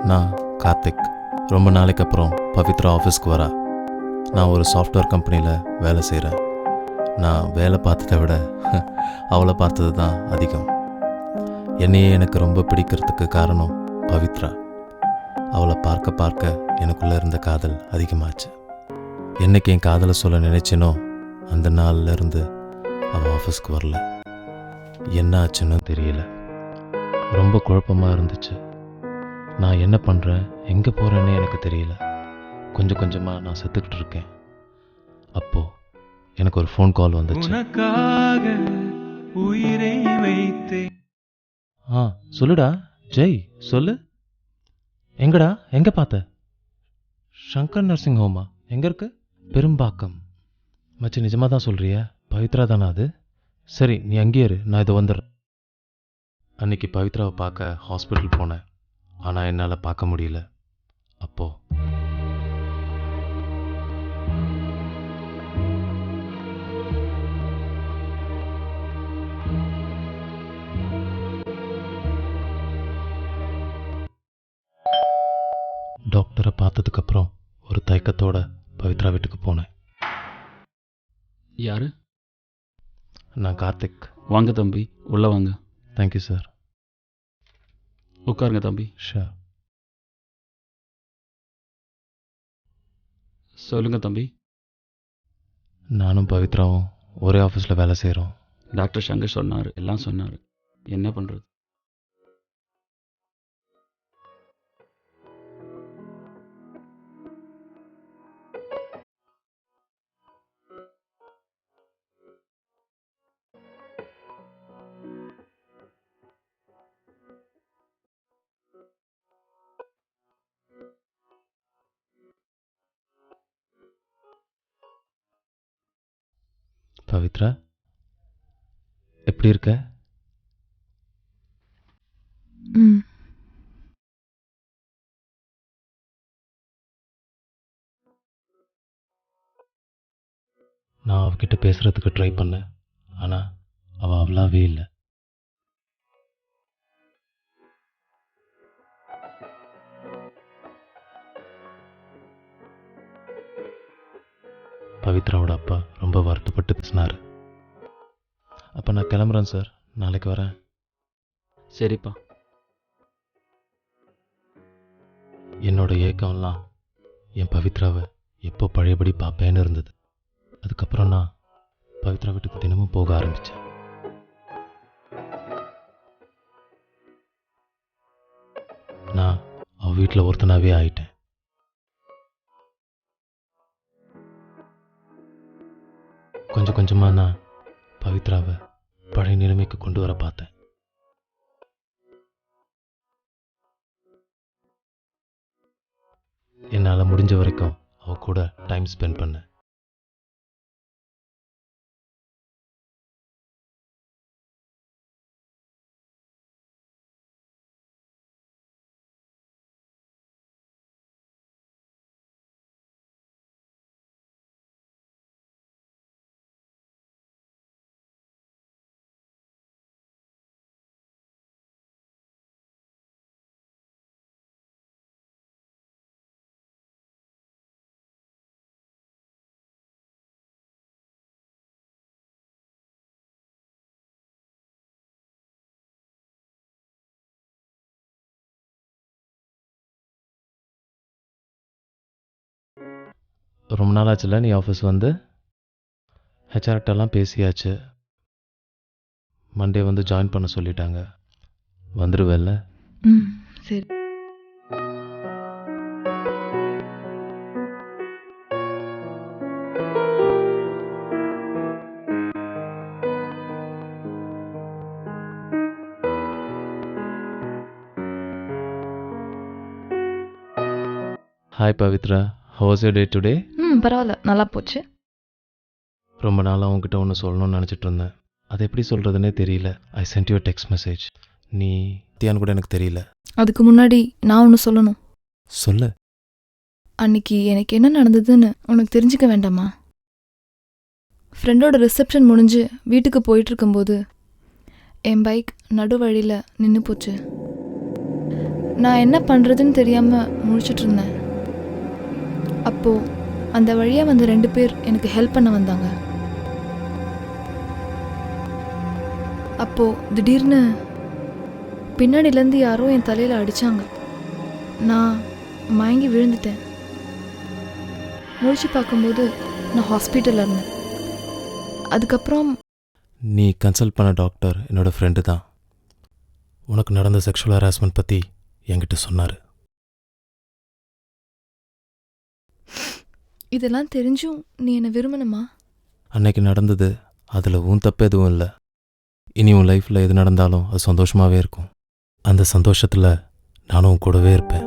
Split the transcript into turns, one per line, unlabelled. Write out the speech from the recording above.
நான் கார்த்திக். ரொம்ப நாளைக்கு அப்புறம் பவித்ரா ஆஃபீஸ்க்கு வரா. நான் ஒரு சாஃப்ட்வேர் கம்பெனியில் வேலை செய்கிறேன். நான் வேலை பார்த்ததை விட அவளை பார்த்தது தான் அதிகம். என்னையே எனக்கு ரொம்ப பிடிக்கிறதுக்கு காரணம் பவித்ரா. அவளை பார்க்க பார்க்க எனக்குள்ளே இருந்த காதல் அதிகமாச்சு. என்னைக்கு என் காதலை சொல்ல நினைச்சேனோ அந்த நாள்லேருந்து அவள் ஆஃபீஸ்க்கு வரல. என்ன ஆச்சுன்னு தெரியல. ரொம்ப குழப்பமாக இருந்துச்சு. நான் என்ன பண்ணுறேன், எங்கே போகிறேன்னு எனக்கு தெரியல. கொஞ்சம் கொஞ்சமாக நான் செத்துக்கிட்டு இருக்கேன். அப்போது எனக்கு ஒரு ஃபோன் கால் வந்துச்சு.
உயிரை வைத்தேன்.
சொல்லுடா ஜெய், சொல்லு. எங்கடா, எங்கே பார்த்த? சங்கர் நர்சிங் ஹோமா? எங்கே இருக்கு? பெரும்பாக்கம். மச்சி, நிஜமாக தான் சொல்கிறியா? பவித்ரா தானே அது? சரி, நீ அங்கேயே இரு, நான் இதை வந்துடுறேன். அன்னைக்கு பவித்ராவை பார்க்க ஹாஸ்பிட்டல் போனேன். ஆனால் என்னால் பார்க்க முடியல. அப்போது டாக்டரை பார்த்ததுக்கப்புறம் ஒரு தயக்கத்தோட பவித்ரா வீட்டுக்கு போனேன்.
யாரு?
நான் கார்த்திக்.
வாங்க தம்பி, உள்ளே வாங்க.
Thank you sir.
உட்காருங்க தம்பி.
ஷூர்.
சொல்லுங்க தம்பி.
நானும் பவித்ராவும் ஒரே ஆஃபீஸில் வேலை செய்கிறோம்.
டாக்டர் சங்கர் சொன்னார், எல்லாம் சொன்னார். என்ன பண்ணுறது?
பவித்ரா, எப்படி இருக்க? நான் அவகிட்ட பேசுறதுக்கு ட்ரை பண்ணேன். ஆனால் அவள் அவ்வளாவே இல்லை. பவித்ராவோட அப்பா ரொம்ப வருத்தப்பட்டு பேசினார். அப்போ நான் கிளம்புறேன் சார், நாளைக்கு வரேன்.
சரிப்பா.
என்னோட ஏக்கம்லாம் என் பவித்ராவை எப்போ பழையபடி பார்ப்பேன்னு இருந்தது. அதுக்கப்புறம் நான் பவித்ரா வீட்டுக்கு தினமும் போக ஆரம்பித்தேன். நான் அவள் வீட்டில் ஒருத்தனாவே ஆயிட்டேன். கொஞ்சம் கொஞ்சமாக நான் பவித்ராவை பழைய நிலைமைக்கு கொண்டு வர பார்த்தேன். என்னால் முடிஞ்ச வரைக்கும் அவ கூட டைம் ஸ்பெண்ட் பண்ணேன். ரொம்ப நாள் ஆச்சுல நீ ஆஃபீஸ் வந்து? ஹெச்ஆர்ட்டெல்லாம் பேசியாச்சு. மண்டே வந்து ஜாயின் பண்ண சொல்லிட்டாங்க. வந்துடுவேல்ல?
சரி.
Hi Pavithra, how was your day today?
பரவாயில்ல, நல்லா போச்சு.
ரொம்ப நாளாக உங்ககிட்ட ஒன்று சொல்லணும்னு நினச்சிட்டு இருந்தேன். அது எப்படி சொல்கிறதுனே தெரியல. I sent you text message. நீ தியான்னு கூட எனக்கு தெரியல.
அதுக்கு முன்னாடி நான் ஒன்று சொல்லணும்.
சொல்லு.
அன்னைக்கு எனக்கு என்ன நடந்ததுன்னு உனக்கு தெரிஞ்சுக்க வேண்டாமா? ஃப்ரெண்டோட ரிசப்ஷன் முடிஞ்சு வீட்டுக்கு போயிட்டு இருக்கும்போது என் பைக் நடு வழியில் நின்று போச்சு. நான் என்ன பண்ணுறதுன்னு தெரியாமல் முழிச்சிட்டு இருந்தேன். அப்போது அந்த வழியாக வந்த 2 பேர் எனக்கு ஹெல்ப் பண்ண வந்தாங்க. அப்போது திடீர்னு பின்னாடிலேருந்து யாரோ என் தலையில் அடித்தாங்க. நான் மயங்கி விழுந்துட்டேன். முழிச்சு பார்க்கும்போது நான் ஹாஸ்பிட்டலில் இருந்தேன். அதுக்கப்புறம்
நீ கன்சல்ட் பண்ண டாக்டர் என்னோட ஃப்ரெண்டு தான். உனக்கு நடந்த செக்ஷுவல் ஹராஸ்மெண்ட் பற்றி என்கிட்ட சொன்னார்.
இதெல்லாம் தெரிஞ்சும் நீ என்னை விரும்பணுமா?
அன்னைக்கு நடந்தது, அதில் உன் தப்பு எதுவும் இல்லை. இனி உன் லைஃப்பில் எது நடந்தாலும் அது சந்தோஷமாகவே இருக்கும். அந்த சந்தோஷத்தில் நானும் உன் கூடவே இருப்பேன்.